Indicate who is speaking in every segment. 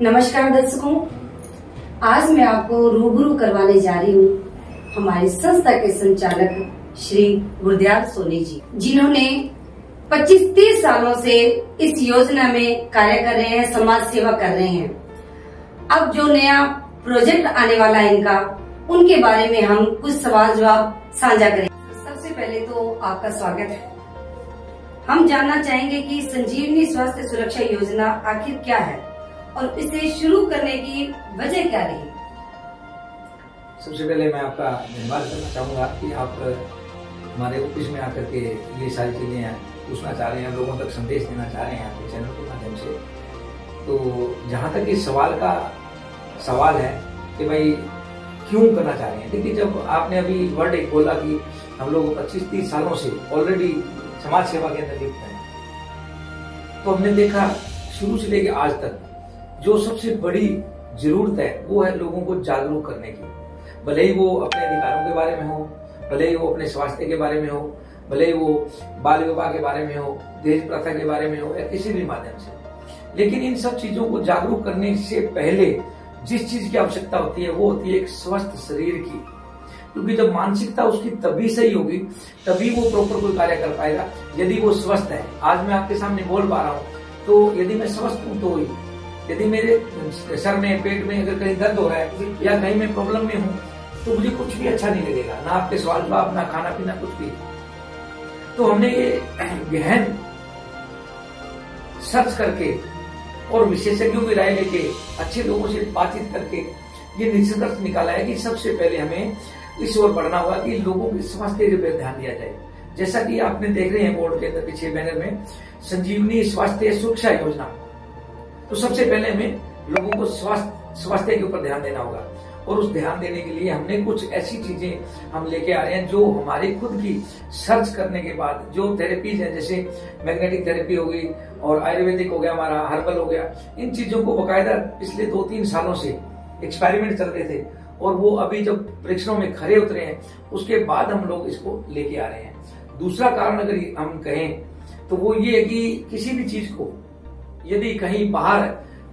Speaker 1: नमस्कार दर्शकों, आज मैं आपको रूबरू करवाने जा रही हूँ हमारी संस्था के संचालक श्री गुरदयाल सोनी जी, जिन्होंने 25-30 सालों से इस योजना में कार्य कर रहे हैं, समाज सेवा कर रहे हैं। अब जो नया प्रोजेक्ट आने वाला है इनका, उनके बारे में हम कुछ सवाल जवाब साझा करेंगे। सबसे पहले तो आपका स्वागत है। हम जानना चाहेंगे कि संजीवनी स्वास्थ्य सुरक्षा योजना आखिर क्या है और इसे शुरू करने की वजह क्या रही?
Speaker 2: सबसे पहले मैं आपका धन्यवाद करना चाहूँगा कि आप हमारे ऑफिस में आकर के ये सारी चीज़ें पूछना चाह रहे हैं, लोगों तक संदेश देना चाह रहे हैं आपके चैनल के माध्यम से। तो जहाँ तक इस सवाल है कि भाई क्यों करना चाह रहे हैं, देखिए जब आपने अभी वर्ड एक बोला कि हम लोग 25-30 सालों से ऑलरेडी समाज सेवा के अंदर लिप्त हैं, तो हमने देखा शुरू से लेकर आज तक जो सबसे बड़ी जरूरत है वो है लोगों को जागरूक करने की। भले ही वो अपने अधिकारों के बारे में हो, भले ही वो अपने स्वास्थ्य के बारे में हो, भले ही वो बाल विवाह के बारे में हो, दहेज प्रथा के बारे में हो, या किसी भी माध्यम से। लेकिन इन सब चीजों को जागरूक करने से पहले जिस चीज की आवश्यकता होती है वो होती है एक स्वस्थ शरीर की, क्योंकि जब मानसिकता उसकी तभी सही होगी तभी वो प्रॉपर कोई कार्य कर पाएगा। यदि वो स्वस्थ है, आज मैं आपके सामने बोल पा रहा हूँ, तो यदि मैं स्वस्थ हूँ, तो यदि मेरे सर में, पेट में अगर कहीं दर्द हो रहा है या कहीं मैं प्रॉब्लम में हूँ, तो मुझे कुछ भी अच्छा नहीं लगेगा, ना आपके सवाल जवाब, ना खाना पीना, कुछ भी। तो हमने ये गहन सर्च करके और विशेषज्ञों की राय लेके, अच्छे लोगों से बातचीत करके ये निष्कर्ष निकाला है कि सबसे पहले हमें इस ओर बढ़ना होगा कि लोगों के स्वास्थ्य पर ध्यान दिया जाए। जैसा कि आपने देख रहे हैं बोर्ड के अंदर पीछे बैनर में संजीवनी स्वास्थ्य सुरक्षा योजना, तो सबसे पहले हमें लोगों को स्वास्थ्य के ऊपर ध्यान देना होगा। और उस ध्यान देने के लिए हमने कुछ ऐसी चीजें हम लेके आ रहे हैं जो हमारी खुद की सर्च करने के बाद जो थेरेपीज है, जैसे मैग्नेटिक थेरेपी हो गई और आयुर्वेदिक हो गया, हमारा हर्बल हो गया, इन चीजों को बकायदा पिछले 2-3 सालों से एक्सपेरिमेंट चल रहे थे और वो अभी जब परीक्षणों में खरे उतरे हैं, उसके बाद हम लोग इसको लेके आ रहे हैं। दूसरा कारण अगर हम कहें तो वो ये है कि किसी भी चीज को यदि कहीं बाहर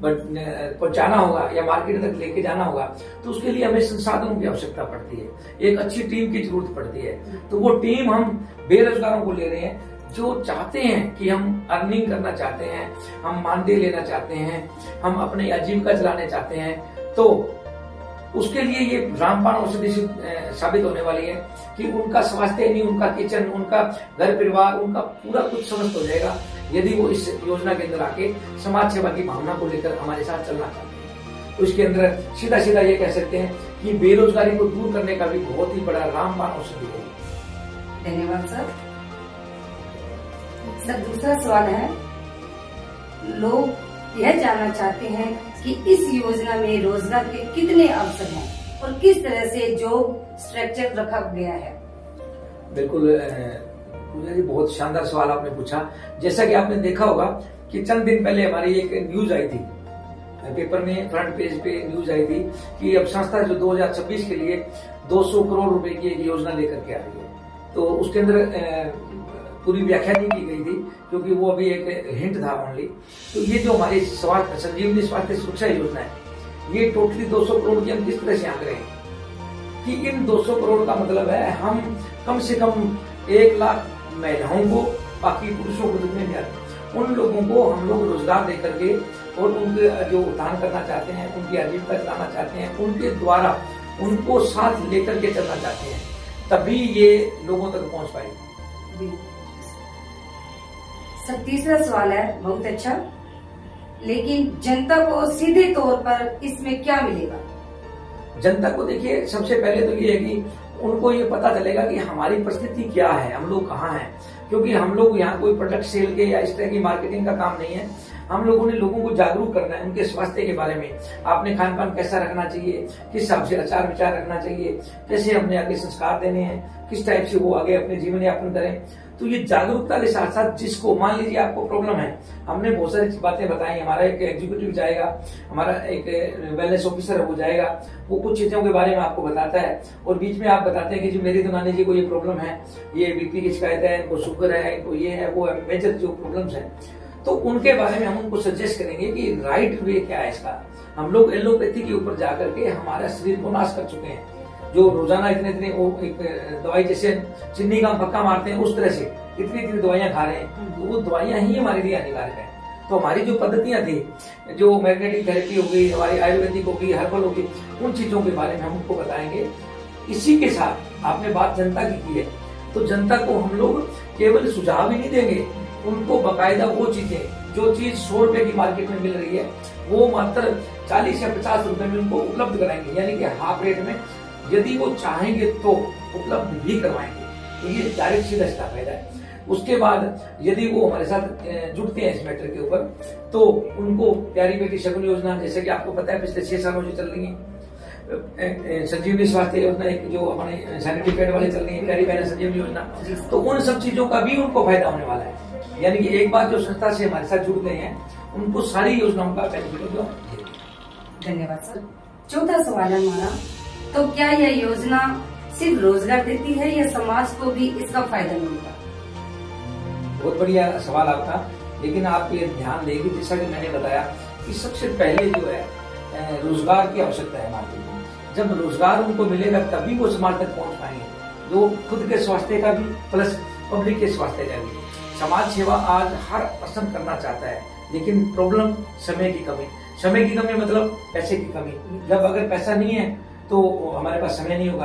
Speaker 2: पहुंचाना होगा या मार्केट तक लेके जाना होगा, तो उसके लिए हमें संसाधनों की आवश्यकता पड़ती है, एक अच्छी टीम की जरूरत पड़ती है। तो वो टीम हम बेरोजगारों को ले रहे हैं जो चाहते हैं कि हम अर्निंग करना चाहते हैं, हम मानदेय लेना चाहते हैं, हम अपनी आजीविका चलाने चाहते हैं। तो उसके लिए ये रामबाण औषधि साबित होने वाली है कि उनका स्वास्थ्य नहीं, उनका किचन, उनका घर परिवार, उनका पूरा कुछ समस्त हो जाएगा यदि वो इस योजना के अंदर आके समाज सेवा की भावना को लेकर हमारे साथ चलना चाहते हैं। तो इसके अंदर सीधा सीधा ये कह सकते हैं कि बेरोजगारी को दूर करने का भी बहुत ही बड़ा रामबाण औषधि है।
Speaker 1: धन्यवाद सर। दूसरा सवाल है, लोग यह जानना चाहते हैं कि इस योजना में रोजगार के कितने अवसर हैं और किस तरह से जॉब स्ट्रक्चर रखा गया है?
Speaker 2: बिल्कुल पूजा जी, बहुत शानदार सवाल आपने पूछा। जैसा कि आपने देखा होगा कि चंद दिन पहले हमारी एक न्यूज आई थी, पेपर में फ्रंट पेज पे न्यूज आई थी कि अब संस्था जो 2026 के लिए 200 करोड़ रुपए की एक योजना लेकर के आ रही है। तो उसके अंदर पूरी व्याख्या नहीं की गई थी क्योंकि वो अभी एक हिंट था ओनली। तो ये जो हमारी संजीवनी स्वास्थ्य सुरक्षा योजना है, ये टोटली 200 करोड़ की हम किस तरह से आंक रहे हैं कि इन 200 करोड़ का मतलब है हम कम से कम 1 लाख महिलाओं को, बाकी पुरुषों को जितने भी आते उन लोगों को हम लोग रोजगार दे करके और उनके जो उत्थान करना चाहते हैं, उनकी आजीविका चलाना चाहते हैं, उनके द्वारा उनको साथ लेकर के चलना चाहते हैं, तभी ये लोगों तक पहुंच पाएगी।
Speaker 1: सर तीसरा सवाल है, बहुत अच्छा, लेकिन जनता को सीधे तौर पर इसमें क्या मिलेगा?
Speaker 2: जनता को देखिए, सबसे पहले तो ये है कि उनको ये पता चलेगा कि हमारी परिस्थिति क्या है, हम लोग कहाँ हैं। क्योंकि हम लोग यहाँ कोई प्रोडक्ट सेल के या इस तरह की मार्केटिंग का काम नहीं है। हम लोगों ने लोगों को जागरूक करना है उनके स्वास्थ्य के बारे में, आपने खान पान कैसा रखना चाहिए, किस हिसाब से आचार विचार रखना चाहिए, कैसे हमने आगे संस्कार देने हैं, किस टाइप से वो आगे अपने जीवन यापन करें। तो ये जागरूकता के साथ साथ जिसको मान लीजिए आपको प्रॉब्लम है, हमने बहुत सारी बातें बताई, हमारा एक एग्जीक्यूटिव जाएगा, हमारा एक वेलनेस ऑफिसर वो जाएगा, वो कुछ चीजों के बारे में आपको बताता है और बीच में आप बताते हैं कि जी मेरी तो नानी जी को ये प्रॉब्लम है, ये बीपी की शिकायत है, इनको शुगर है, इनको ये है, वो है, मेजर जो प्रॉब्लम्स है, तो उनके बारे में हम उनको सजेस्ट करेंगे कि राइट वे क्या है इसका। हम लोग एलोपैथी के ऊपर जाकर के हमारे शरीर को नाश कर चुके हैं। जो रोजाना इतने वो एक दवाई जैसे चीनी का पक्का मारते हैं उस तरह से इतनी दवाइयां खा रहे हैं, तो वो दवाइयां ही हमारे लिए हानिकारक है। तो हमारी जो पद्धतियां थी, जो मैग्नेटिक थेरेपी हो गई, हमारी आयुर्वेदिक हो गई, हर्बल हो गई, उन चीजों के बारे में हम उनको बताएंगे। इसी के साथ आपने बात जनता की है, तो जनता को हम लोग केवल सुझाव ही नहीं देंगे, उनको बकायदा वो चीजें, जो चीज 100 रुपए की मार्केट में मिल रही है, वो मात्र 40 या 50 रुपए में उनको उपलब्ध कराएंगे, यानी कि हाफ रेट में, यदि वो चाहेंगे तो उपलब्ध भी करवाएंगे। तो ये डायरेक्ट सीधा इसका फायदा है। उसके बाद यदि वो हमारे साथ जुड़ते हैं इस मैटर के ऊपर, तो उनको प्यारी बेटी शगुन योजना, जैसे कि आपको पता है पिछले 6 सालों से चल रही है, संजीवनी स्वास्थ्य योजना, एक जो हमारे सैनिटरी पैड वाले चल रही है, प्यारी बहन संजीवनी योजना, तो उन सब चीजों का भी उनको फायदा होने वाला है। यानी कि एक बार जो संस्था से हमारे साथ जुड़ गए हैं, उनको सारी योजनाओं का बेनिफिट होगा।
Speaker 1: धन्यवाद सर। चौथा सवाल है हमारा, तो क्या यह योजना सिर्फ रोजगार देती है या समाज को भी इसका फायदा मिलेगा?
Speaker 2: बहुत बढ़िया सवाल आपका, लेकिन आप ये ध्यान देंगे, जैसा कि मैंने बताया कि सबसे पहले जो है रोजगार की आवश्यकता है मार्केट में। जब रोजगार उनको मिलेगा तभी वो समाज तक पहुंच पाएंगे, जो खुद के स्वास्थ्य का भी प्लस पब्लिक के स्वास्थ्य का भी। समाज सेवा आज हर पसंद करना चाहता है, लेकिन प्रॉब्लम समय की कमी। समय की कमी मतलब पैसे की कमी। जब अगर पैसा नहीं है तो हमारे पास समय नहीं होगा।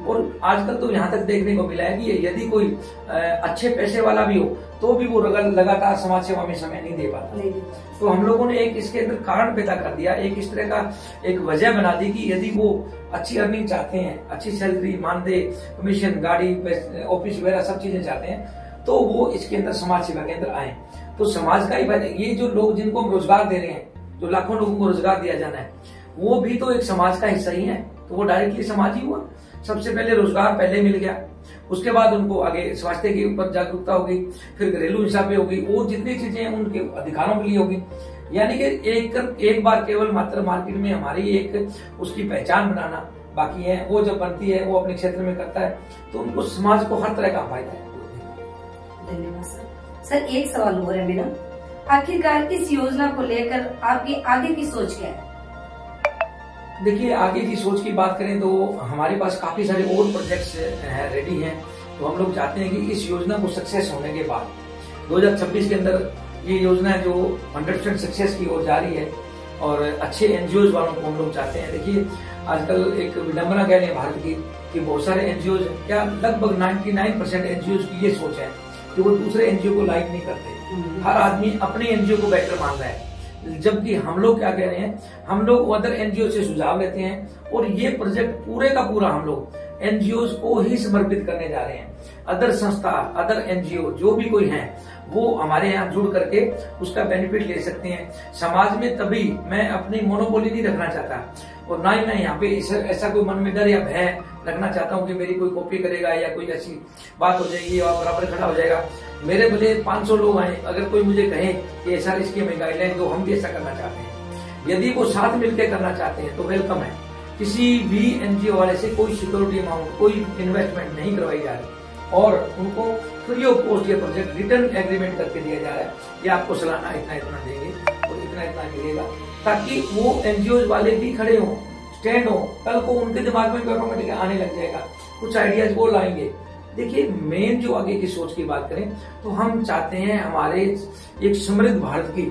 Speaker 2: और आजकल तो यहाँ तक देखने को मिला है कि यदि कोई अच्छे पैसे वाला भी हो तो भी वो लगातार समाज सेवा में समय नहीं दे पाता। तो हम लोगों ने एक इसके अंदर कारण पैदा कर दिया, एक इस तरह का एक वजह बना दी कि यदि वो अच्छी अर्निंग चाहते हैं, अच्छी सैलरी, मानदेय, कमीशन, गाड़ी, ऑफिस वगैरह सब चीजें चाहते हैं, तो वो इसके अंदर समाज सेवा के अंदर आए। तो समाज का ही ये जो लोग जिनको हम रोजगार दे रहे हैं, जो लाखों लोगों को रोजगार दिया जाना है, वो भी तो एक समाज का हिस्सा ही है। तो वो डायरेक्टली समाज ही हुआ। सबसे पहले रोजगार पहले मिल गया, उसके बाद उनको आगे स्वास्थ्य के ऊपर जागरूकता होगी, फिर घरेलू हिंसा पे होगी, और जितनी चीजें उनके अधिकारों के लिए होगी। यानी कि एक बार केवल मात्र मार्केट में हमारी एक उसकी पहचान बनाना बाकी है, वो जब बनती है, वो अपने क्षेत्र में करता है, तो उनको समाज को हर तरह का फायदा है।
Speaker 1: धन्यवाद सर। सर एक सवाल और है मेरा, आखिरकार इस योजना को लेकर आपकी आगे की सोच क्या है?
Speaker 2: देखिए, आगे की सोच की बात करें तो हमारे पास काफी सारे और प्रोजेक्ट्स रेडी हैं। तो हम लोग चाहते हैं कि इस योजना को सक्सेस होने के बाद 2026 के अंदर ये योजना जो 100% सक्सेस की ओर जा रही है, और अच्छे एनजीओ वालों को हम लोग चाहते हैं। देखिए, आजकल एक विडंबना कह रहे हैं भारत की कि बहुत सारे एनजीओ, क्या लगभग 99% एनजीओ की ये सोच है कि वो दूसरे एनजीओ को लाइक नहीं करते। हर आदमी अपने एनजीओ को बेटर मान रहा है, जबकि हम लोग क्या कह रहे हैं, हम लोग अदर एनजीओ से सुझाव लेते हैं, और ये प्रोजेक्ट पूरे का पूरा हम लोग एनजीओ को ही समर्पित करने जा रहे हैं। अदर संस्था, अदर एनजीओ जो भी कोई हैं, वो हमारे यहाँ जुड़ करके उसका बेनिफिट ले सकते हैं समाज में। तभी मैं अपनी मोनोपोली नहीं रखना चाहता, और ना ही मैं यहाँ पे ऐसा कोई मन में डर या भय रखना चाहता हूँ कि मेरी कोई कॉपी करेगा या कोई ऐसी बात हो जाएगी और बराबर खड़ा हो जाएगा। मेरे भले 500 लोग आए, अगर कोई मुझे कहे कि ऐसा इसकी हमें गाइडलाइन दो, हम भी ऐसा करना चाहते हैं, यदि वो साथ मिलकर करना चाहते हैं तो वेलकम है। किसी भी एनजीओ वाले से कोई सिक्योरिटी अमाउंट, कोई इन्वेस्टमेंट नहीं करवाई जा रही, और उनको फ्री ऑफ कॉस्ट ये प्रोजेक्ट रिटर्न एग्रीमेंट करके दिया जा रहा है कि आपको सालाना इतना इतना देंगे और इतना इतना मिलेगा, ताकि वो एनजीओ वाले भी खड़े हों, स्टैंड हो। कल को उनके दिमाग में भी ऑटोमेटिक आने लग जाएगा, कुछ आइडियाज वो लाएंगे। देखिए, मेन जो आगे की सोच की बात करें तो हम चाहते हैं हमारे एक समृद्ध भारत की,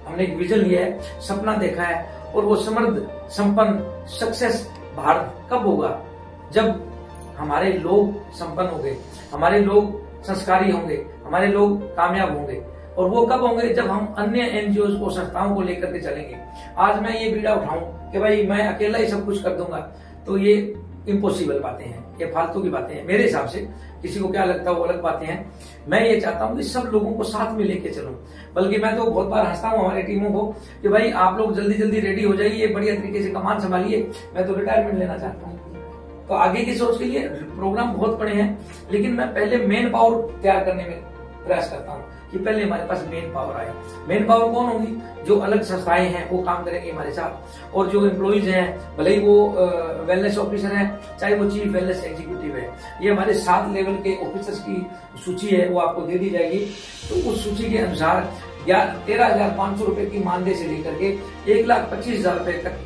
Speaker 2: हमने एक विजन लिया है, सपना देखा है, और वो समृद्ध, संपन्न, सक्सेस भारत कब होगा? जब हमारे लोग संपन्न होंगे, हमारे लोग संस्कारी होंगे, हमारे लोग कामयाब होंगे। और वो कब होंगे? जब हम अन्य एनजीओ को, संस्थाओं को लेकर के चलेंगे। आज मैं ये बीड़ा उठाऊं कि भाई मैं अकेला ही सब कुछ कर दूंगा, तो ये इम्पॉसिबल बातें हैं, ये फालतू की बातें हैं मेरे हिसाब से। किसी को क्या लगता है वो अलग बातें हैं। मैं ये चाहता हूँ कि सब लोगों को साथ में लेके चलूं। बल्कि मैं तो बहुत बार हंसता हूँ हमारी टीमों को कि भाई आप लोग जल्दी जल्दी रेडी हो जाइए, बढ़िया तरीके से कमान संभालिए, मैं तो रिटायरमेंट लेना चाहता हूँ। तो आगे की सोच के लिए प्रोग्राम बहुत बड़े हैं, लेकिन मैं पहले मेन पावर तैयार करने में प्रयास करता हूँ। कि पहले हमारे पास मेन पावर आए। मेन पावर कौन होगी? जो अलग संस्थाएं हैं वो काम करेंगे हमारे साथ, और जो एम्प्लॉइज हैं, भले ही वो वेलनेस ऑफिसर है, चाहे वो चीफ वेलनेस एग्जीक्यूटिव है, ये हमारे 7 लेवल के ऑफिसर्स की सूची है, वो आपको दे दी जाएगी। तो उस सूची के अनुसार 13,500 रुपए की मानदेय से लेकर के 1,25,000 रुपए तक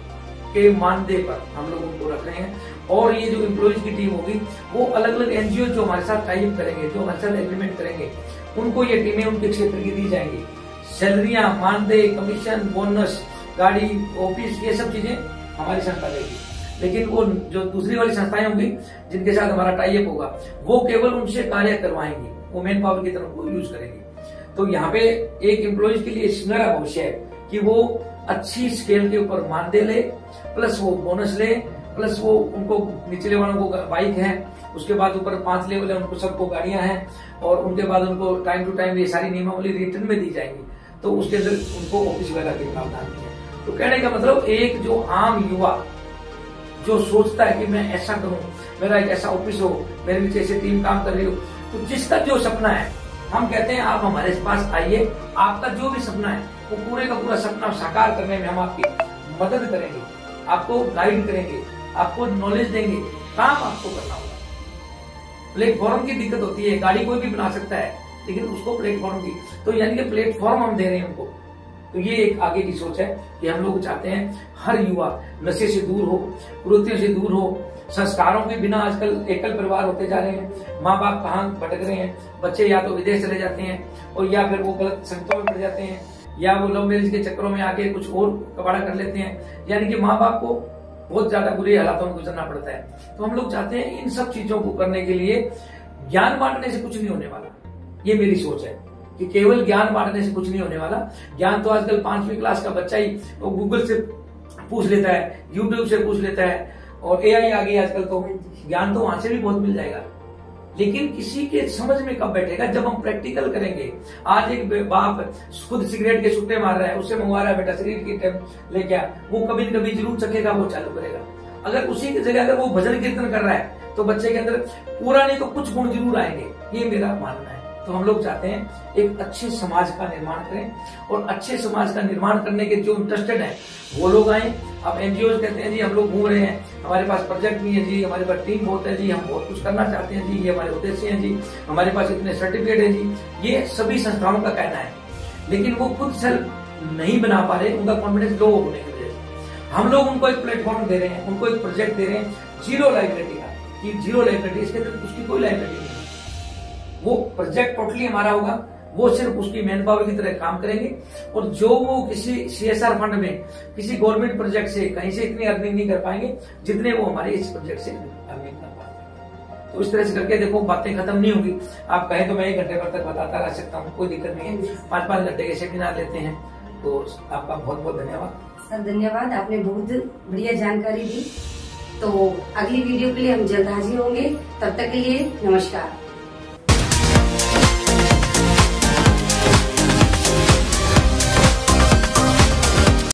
Speaker 2: के मानदेय पर हम लोग उनको रख रहे हैं। और ये जो एम्प्लॉइज की टीम होगी वो अलग अलग एनजीओ जो हमारे साथ टाई अप करेंगे, जो हमारे साथ एग्रीमेंट करेंगे, उनको ये टीमें उनके क्षेत्र की दी जाएंगी। सैलरियां, मानदेय, कमीशन, बोनस, गाड़ी, ऑफिस, ये सब चीजें हमारी संस्था देगी। लेकिन वो जो दूसरी वाली संस्थाएं होंगी जिनके साथ हमारा टाई अप होगा, वो केवल उनसे कार्य करवाएंगी, वो मैन पावर की तरफ को यूज करेंगी। तो यहाँ पे एक एम्प्लॉइज के लिए सुनहरा भविष्य है कि वो अच्छी स्केल के ऊपर मानदेय ले, प्लस वो बोनस ले, प्लस वो उनको निचले वालों को बाइक है, उसके बाद ऊपर 5 लेवल है, उनको सबको गाड़ियां हैं, और उनके बाद उनको टाइम टू टाइम ये सारी नियमावली रिटर्न में दी जाएंगी। तो उसके अंदर उनको ऑफिस वगैरह के प्रावधान है। तो कहने का मतलब एक जो आम युवा जो सोचता है कि मैं ऐसा करूं, मेरा एक ऐसा ऑफिस हो, मेरे नीचे ऐसे टीम काम कर रही हो, तो जिसका जो सपना है, हम कहते हैं आप हमारे पास आइए, आपका जो भी सपना है वो पूरे का पूरा सपना साकार करने में हम आपकी मदद करेंगे, आपको गाइड करेंगे, आपको नॉलेज देंगे। काम आपको करना होगा। प्लेटफॉर्म की दिक्कत होती है, गाड़ी कोई भी बना सकता है, लेकिन उसको प्लेटफॉर्म की, तो यानी कि प्लेटफॉर्म हम दे रहे हैं उनको। तो ये एक आगे की सोच है कि हम लोग चाहते हैं हर युवा नशे से दूर हो, कुरीतियों से दूर हो, संस्कारों के बिना आजकल एकल परिवार होते जा रहे हैं, माँ बाप कहाँ भटक रहे हैं, बच्चे या तो विदेश चले जाते हैं, और या फिर वो गलत संगतों में पड़ जाते हैं, या वो लव मैरिज के चक्करों में आके कुछ और कबाड़ा कर लेते हैं, यानी कि माँ बाप को बहुत ज्यादा बुरे हालातों में गुजरना पड़ता है। तो हम लोग चाहते हैं इन सब चीजों को करने के लिए ज्ञान बांटने से कुछ नहीं होने वाला, ये मेरी सोच है कि केवल ज्ञान बांटने से कुछ नहीं होने वाला। ज्ञान तो आजकल 5वीं क्लास का बच्चा ही वो गूगल से पूछ लेता है, यूट्यूब से पूछ लेता है, और एआई आ गई आजकल, तो ज्ञान तो वहां से भी बहुत मिल जाएगा। लेकिन किसी के समझ में कब बैठेगा? जब हम प्रैक्टिकल करेंगे। आज एक बाप खुद सिगरेट के छुट्टे मार रहा है, उससे मंगवा रहा है बेटा सिगरेट की टेप लेके आ, वो कभी न कभी जरूर चखेगा, वो चालू करेगा। अगर उसी की जगह अगर वो भजन कीर्तन कर रहा है तो बच्चे के अंदर पूरा नहीं तो कुछ गुण जरूर आएंगे, ये मेरा मानना है। तो हम लोग चाहते हैं एक अच्छे समाज का निर्माण करें, और अच्छे समाज का निर्माण करने के जो इंटरेस्टेड है वो लोग आए। अब एनजीओ कहते हैं जी हम लोग घूम रहे हैं, हमारे पास प्रोजेक्ट नहीं है जी, हमारे पास टीम बहुत है जी, हम बहुत कुछ करना चाहते हैं जी, ये हमारे उद्देश्य हैं जी, हमारे पास इतने सर्टिफिकेट है जी, ये सभी संस्थाओं का कहना है। लेकिन वो खुद सेल्फ नहीं बना पा रहे, उनका कॉन्फिडेंस लो होने की वजह से। हम लोग उनको एक प्लेटफॉर्म दे रहे हैं, उनको एक प्रोजेक्ट दे रहे हैं जीरो लाइबिलिटी का, कि जीरो लाइबिलिटी, इसके अंदर उसकी कोई लाइबिलिटी नहीं है। वो प्रोजेक्ट टोटली हमारा होगा, वो सिर्फ उसकी मैन पावर की तरह काम करेंगे, और जो वो किसी सीएसआर फंड में, किसी गवर्नमेंट प्रोजेक्ट से कहीं से इतनी अर्निंग नहीं कर पाएंगे जितने वो हमारे इस प्रोजेक्ट से अर्निंग कर पाएंगे। तो इस तरह से करके देखो बातें खत्म नहीं होगी। आप कहें तो मैं 1 घंटे भर तक बताता रह सकता हूँ, कोई दिक्कत नहीं है। 5-5 घंटे के सेमिनार लेते हैं। तो आपका बहुत बहुत धन्यवाद
Speaker 1: सर। धन्यवाद, आपने बहुत बढ़िया जानकारी दी। तो अगली वीडियो के लिए हम जल्द हाजिर होंगे, तब तक के लिए नमस्कार।